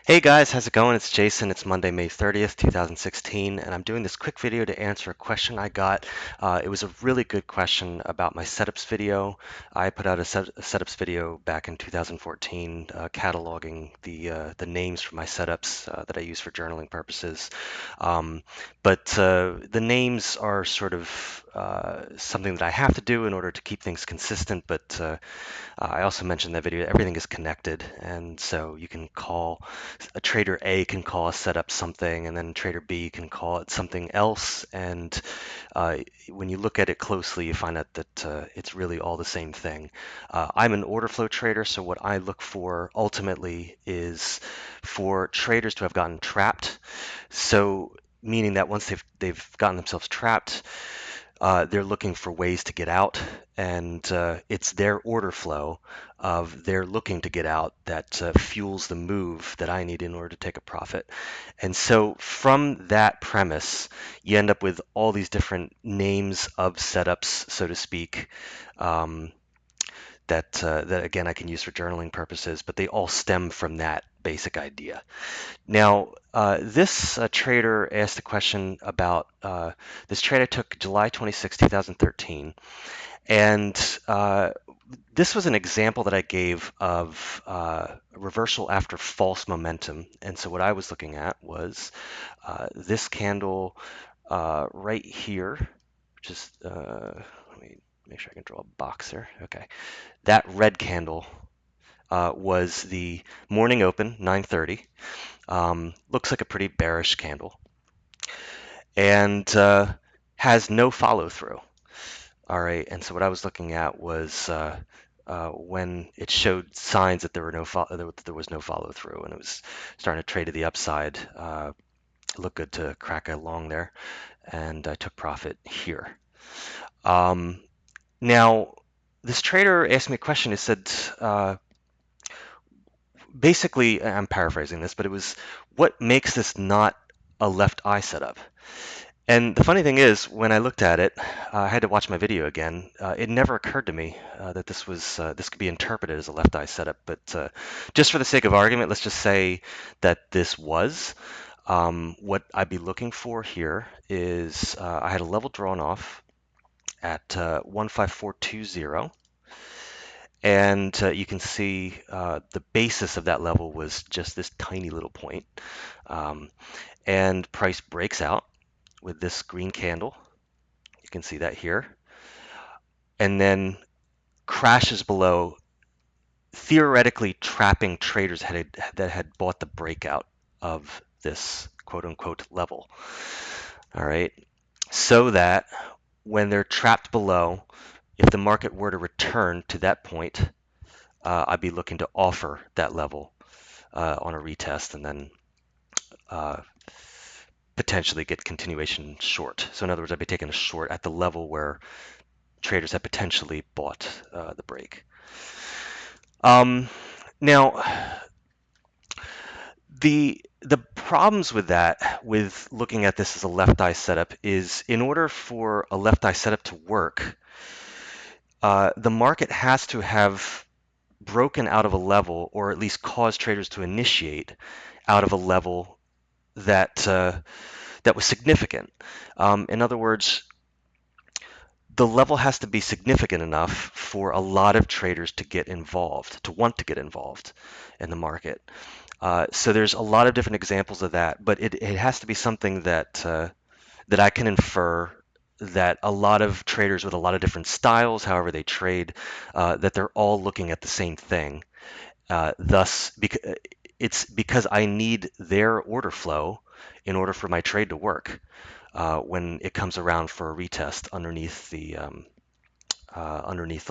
Hey guys, how's it going? It's Jason. It's Monday, May 30th, 2016, and I'm doing this quick video to answer a question I got. It was a really good question about my setups video. I put out a setups video back in 2014, cataloging the names for my setups that I use for journaling purposes. But the names are sort of something that I have to do in order to keep things consistent, but I also mentioned in that video everything is connected, and so you can call a trader A can call a setup something, and then trader B can call it something else. And uh, when you look at it closely, you find out that it's really all the same thing. I'm an order flow trader, so what I look for ultimately is for traders to have gotten trapped. So meaning that once they've gotten themselves trapped, they're looking for ways to get out, and it's their order flow of they're looking to get out that fuels the move that I need in order to take a profit. And so from that premise, you end up with all these different names of setups, so to speak, um, that again I can use for journaling purposes, but they all stem from that basic idea. Now, this trader asked a question about this trade I took July 26, 2013. And this was an example that I gave of reversal after false momentum. And so what I was looking at was this candle right here, which is, let me make sure I can draw a box there. Okay. That red candle was the morning open, 9:30. Looks like a pretty bearish candle and has no follow through. All right, and so what I was looking at was when it showed signs that there was no follow through, and it was starting to trade to the upside. It looked good to crack a long there, and I took profit here. Um, Now, this trader asked me a question. He said, basically, I'm paraphrasing this, but it was, what makes this not a left eye setup? And the funny thing is, when I looked at it, I had to watch my video again. It never occurred to me that this could be interpreted as a left eye setup. But just for the sake of argument, let's just say that this was. What I'd be looking for here is I had a level drawn off at 15420, and you can see the basis of that level was just this tiny little point. Um, and price breaks out with this green candle. You can see that here. And then crashes below, theoretically trapping traders that had bought the breakout of this quote unquote level. All right. So that when they're trapped below, if the market were to return to that point, I'd be looking to offer that level on a retest and then uh, potentially get continuation short. So in other words, I'd be taking a short at the level where traders have potentially bought the break. Um, Now, the problems with that, with looking at this as a left eye setup, is in order for a left eye setup to work, the market has to have broken out of a level, or at least cause traders to initiate out of a level that was significant. In other words, the level has to be significant enough for a lot of traders to get involved, to want to get involved in the market. So there's a lot of different examples of that, but it has to be something that I can infer that a lot of traders with a lot of different styles, however they trade, that they're all looking at the same thing. It's because I need their order flow in order for my trade to work when it comes around for a retest underneath the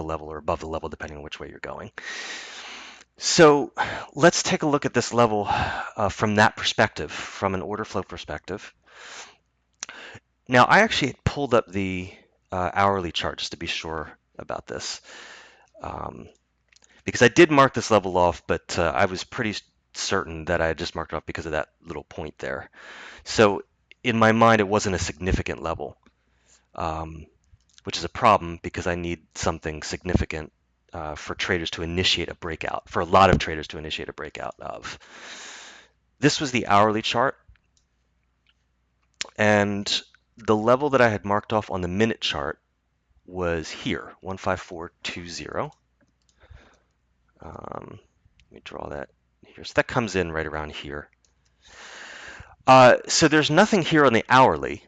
level or above the level, depending on which way you're going. So let's take a look at this level from that perspective, from an order flow perspective. Now, I actually pulled up the hourly chart just to be sure about this, um, because I did mark this level off, but I was pretty certain that I had just marked it off because of that little point there. So in my mind, it wasn't a significant level, um, which is a problem because I need something significant for traders to initiate a breakout, for a lot of traders to initiate a breakout of. This was the hourly chart, and the level that I had marked off on the minute chart was here, 15420. Let me draw that here. So that comes in right around here. So there's nothing here on the hourly,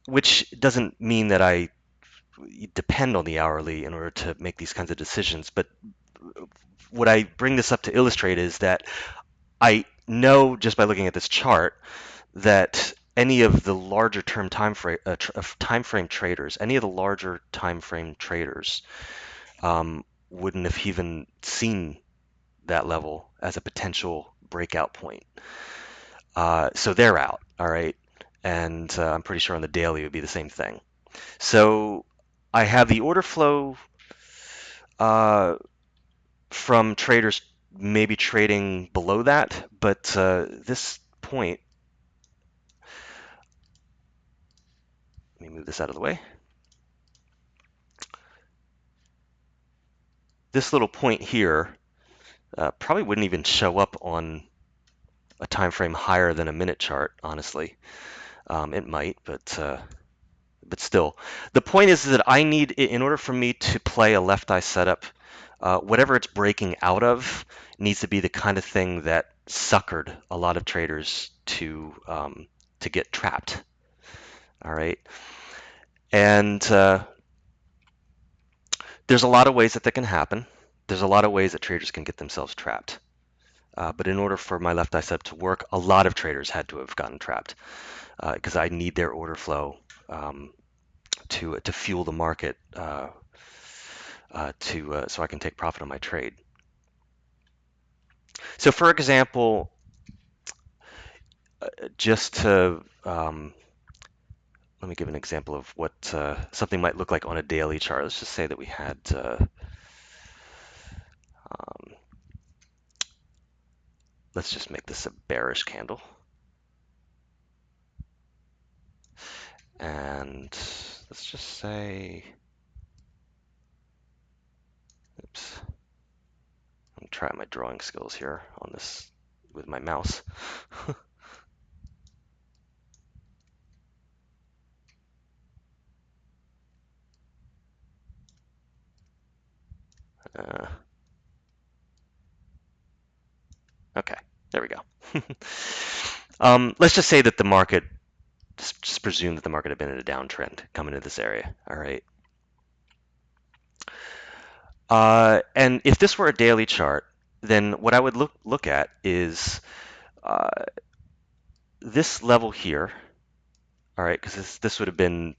which doesn't mean that I depend on the hourly in order to make these kinds of decisions. But what I bring this up to illustrate is that I know just by looking at this chart that any of the larger term time frame traders, any of the larger time frame traders, wouldn't have even seen that level as a potential breakout point. So they're out, all right? And I'm pretty sure on the daily it would be the same thing. So I have the order flow from traders maybe trading below that, but this point, let me move this out of the way. This little point here probably wouldn't even show up on a time frame higher than a minute chart, honestly. It might, but still. The point is that I need, in order for me to play a left eye setup, whatever it's breaking out of needs to be the kind of thing that suckered a lot of traders to get trapped. All right, and there's a lot of ways that that can happen. There's a lot of ways that traders can get themselves trapped. But in order for my left eye setup to work, a lot of traders had to have gotten trapped because I need their order flow to fuel the market so I can take profit on my trade. So, for example, just to let me give an example of what something might look like on a daily chart. Let's just say that we had let's just make this a bearish candle. And let's just say, oops, I'm trying my drawing skills here on this with my mouse. uh, okay, there we go. Let's just say that the market, just presume that the market had been in a downtrend coming into this area, all right? And if this were a daily chart, then what I would look at is uh, this level here, all right, because this would have been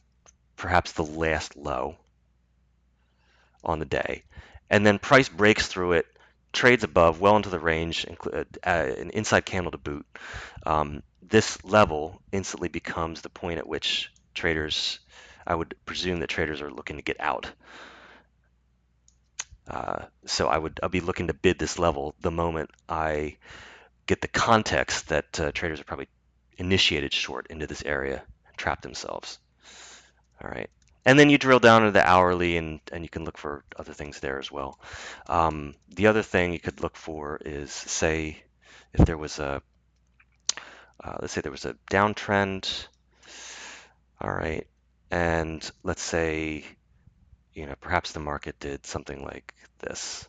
perhaps the last low on the day, and then price breaks through it, trades above, well into the range, an inside candle to boot. This level instantly becomes the point at which traders, I would presume that traders are looking to get out. So I'll be looking to bid this level the moment I get the context that traders are probably initiated short into this area, trapped themselves. All right. And then you drill down into the hourly and you can look for other things there as well. The other thing you could look for is, say, if there was let's say there was a downtrend, all right, and let's say, perhaps the market did something like this.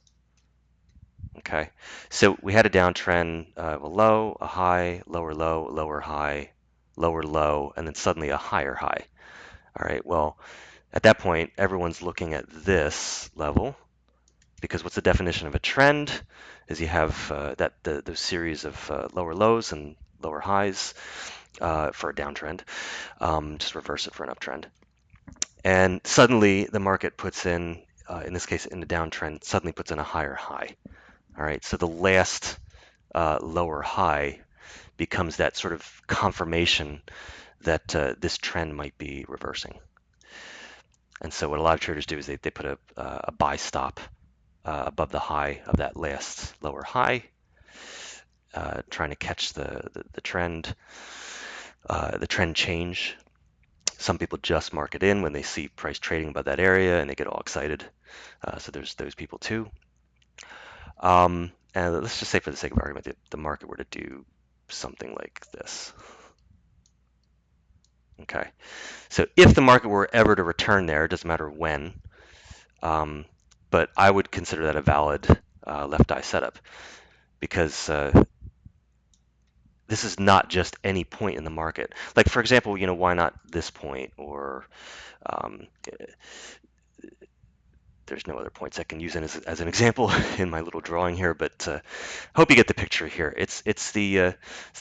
Okay, so we had a downtrend, a low, a high, lower low, lower high, lower low, and then suddenly a higher high. All right, well, at that point, everyone's looking at this level because what's the definition of a trend? Is you have those series of lower lows and lower highs for a downtrend. Just reverse it for an uptrend. And suddenly the market puts in this case, in the downtrend, suddenly puts in a higher high. All right, so the last lower high becomes that sort of confirmation that this trend might be reversing. And so what a lot of traders do is they put a buy stop above the high of that last lower high, trying to catch the trend change. Some people just mark it in when they see price trading above that area and they get all excited. So there's those people too. And let's just say for the sake of argument that the market were to do something like this. Okay, so if the market were ever to return there, it doesn't matter when, but I would consider that a valid left eye setup because this is not just any point in the market. Like for example, why not this point or um, there's no other points I can use as an example in my little drawing here, but hope you get the picture here. It's the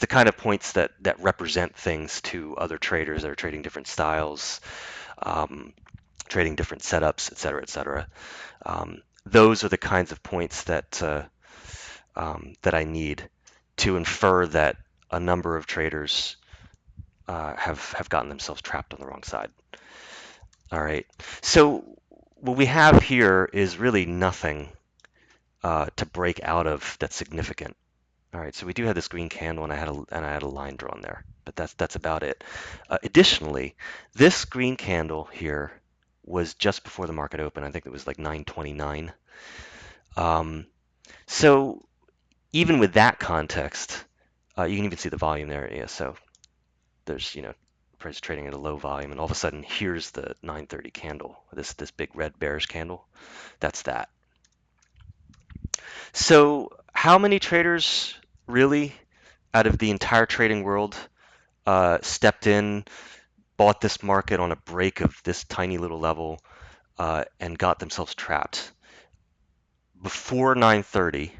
kind of points that represent things to other traders that are trading different styles, um, trading different setups, et cetera, et cetera. Those are the kinds of points that I need to infer that a number of traders have gotten themselves trapped on the wrong side. All right. So what we have here is really nothing to break out of that's significant. All right. So we do have this green candle, and I had a line drawn there, but that's about it. Additionally, this green candle here was just before the market opened. I think it was like 9:29. So even with that context, you can even see the volume there. Yeah, so there's, price trading at a low volume, and all of a sudden, here's the 9:30 candle, this big red bearish candle. That's that. So how many traders really out of the entire trading world stepped in, bought this market on a break of this tiny little level, and got themselves trapped before 9:30,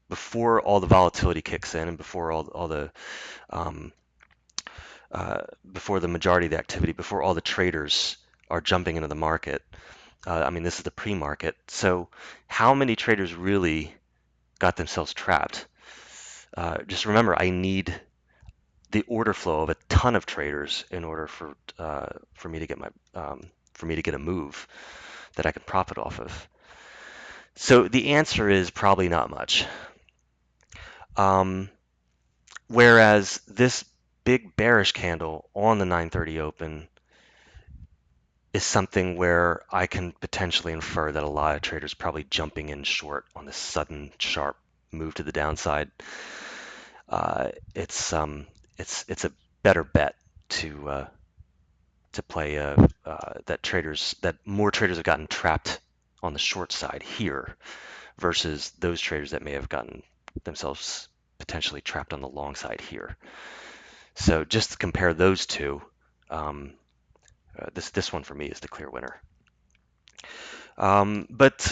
before all the volatility kicks in, and before all the um, before the majority of the activity, before all the traders are jumping into the market? I mean, this is the pre-market. So how many traders really got themselves trapped? Just remember, I need the order flow of a ton of traders in order for me to get for me to get a move that I can profit off of. So the answer is probably not much. Um, Whereas this big bearish candle on the 9:30 open is something where I can potentially infer that a lot of traders probably jumping in short on this sudden sharp move to the downside. Uh, it's it's a better bet to play that more traders have gotten trapped on the short side here versus those traders that may have gotten themselves potentially trapped on the long side here. So just to compare those two, um, this one for me is the clear winner. But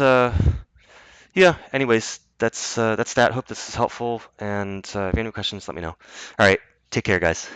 yeah, anyways, that's that. Hope this is helpful. And if you have any questions, let me know. All right, take care, guys.